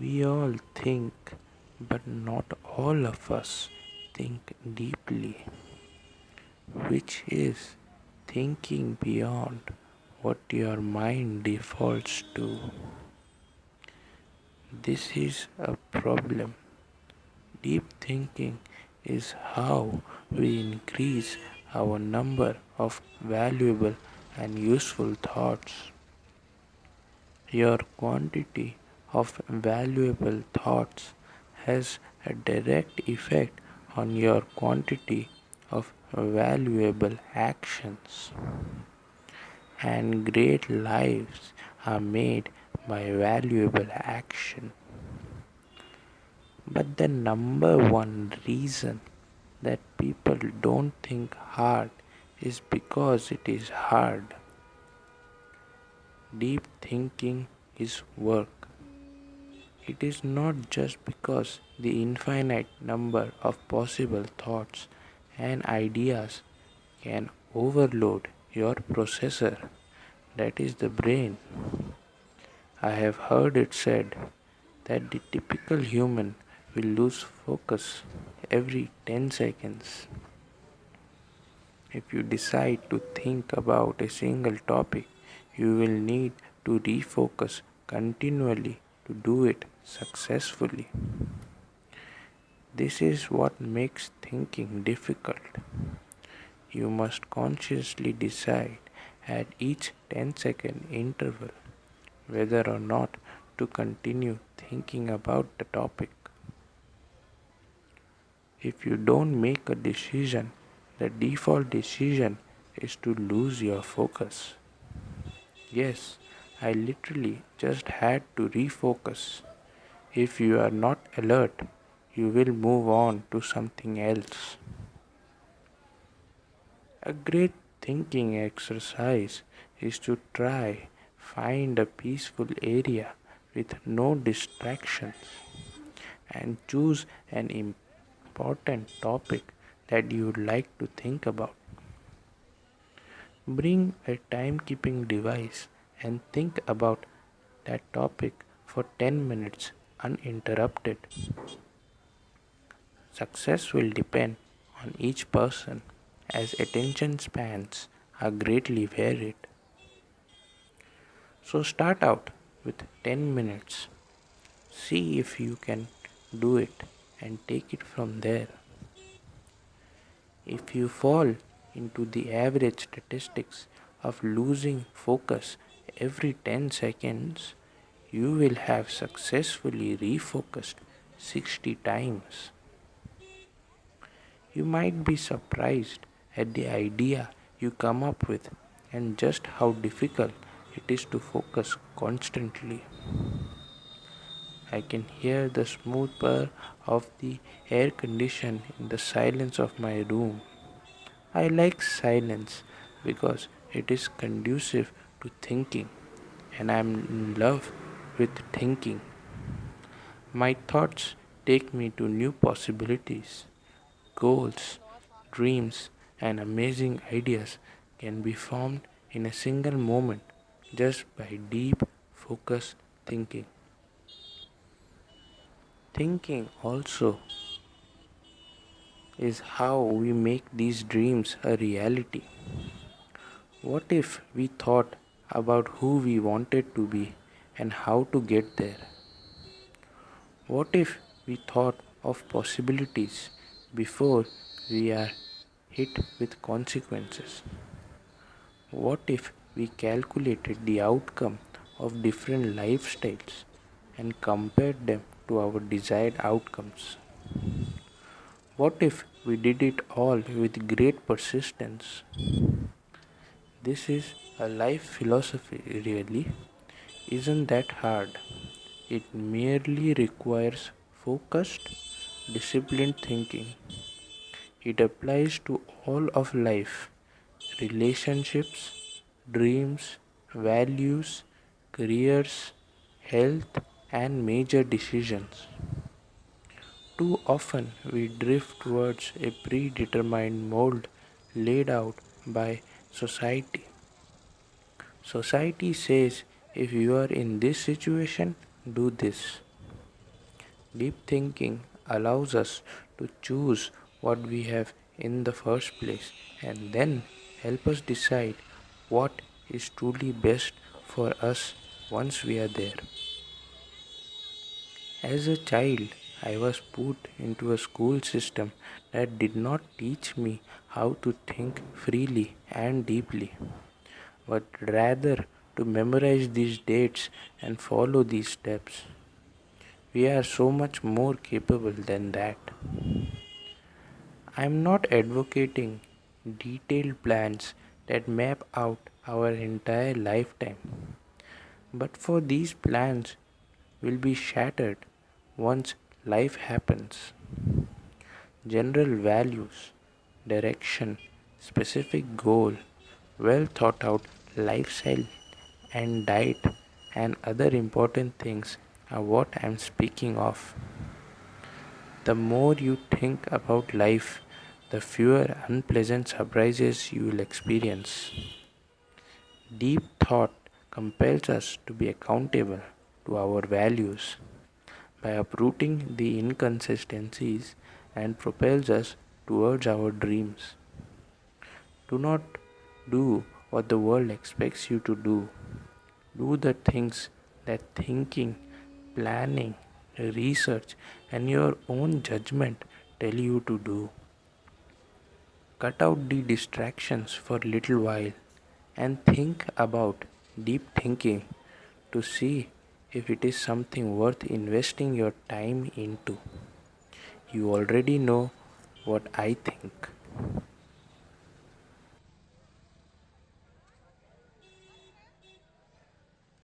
We all think, but not all of us think deeply, which is thinking beyond what your mind defaults to. This is a problem. Deep thinking is how we increase our number of valuable and useful thoughts. Your quantity of valuable thoughts has a direct effect on your quantity of valuable actions. And great lives are made by valuable action. But the number one reason that people don't think hard is because it is hard. Deep thinking is work. It is not just because the infinite number of possible thoughts and ideas can overload your processor, that is the brain. I have heard it said that the typical human will lose focus every 10 seconds. If you decide to think about a single topic, you will need to refocus continually to do it successfully. This is what makes thinking difficult. You must consciously decide at each 10-second interval whether or not to continue thinking about the topic. If you don't make a decision, the default decision is to lose your focus. Yes, I literally just had to refocus. If you are not alert, you will move on to something else. A great thinking exercise is to try find a peaceful area with no distractions and choose an important topic that you would like to think about. Bring a timekeeping device and think about that topic for 10 minutes uninterrupted. Success will depend on each person as attention spans are greatly varied. So start out with 10 minutes. See if you can do it and take it from there. If you fall into the average statistics of losing focus every 10 seconds, you will have successfully refocused 60 times. You might be surprised at the idea you come up with and just how difficult it is to focus constantly. I can hear the smooth purr of the air condition in the silence of my room. I like silence because it is conducive to thinking, and I am in love with thinking. My thoughts take me to new possibilities. Goals, dreams, and amazing ideas can be formed in a single moment just by deep, focused thinking. Thinking also is how we make these dreams a reality. What if we thought about who we wanted to be and how to get there? What if we thought of possibilities before we are hit with consequences? What if we calculated the outcome of different lifestyles and compared them to our desired outcomes? What if we did it all with great persistence? This is a life philosophy, really. Isn't that hard? It merely requires focused, disciplined thinking. It applies to all of life relationships, dreams, values, careers, health, and major decisions. Too often we drift towards a predetermined mold laid out by society. Society says if you are in this situation, do this. Deep thinking allows us to choose what we have in the first place and then help us decide what is truly best for us once we are there. As a child, I was put into a school system that did not teach me how to think freely and deeply, but rather to memorize these dates and follow these steps. We are so much more capable than that. I am not advocating detailed plans that map out our entire lifetime, but for these plans will be shattered once life happens. General values, direction, specific goal, well thought out lifestyle and diet and other important things are what I am speaking of. The more you think about life, the fewer unpleasant surprises you will experience. Deep thought compels us to be accountable to our values by uprooting the inconsistencies and propels us towards our dreams. Do not do what the world expects you to do. Do the things that thinking, planning, research, and your own judgment tell you to do. Cut out the distractions for a little while and think about deep thinking to see if it is something worth investing your time into. You already know what I think.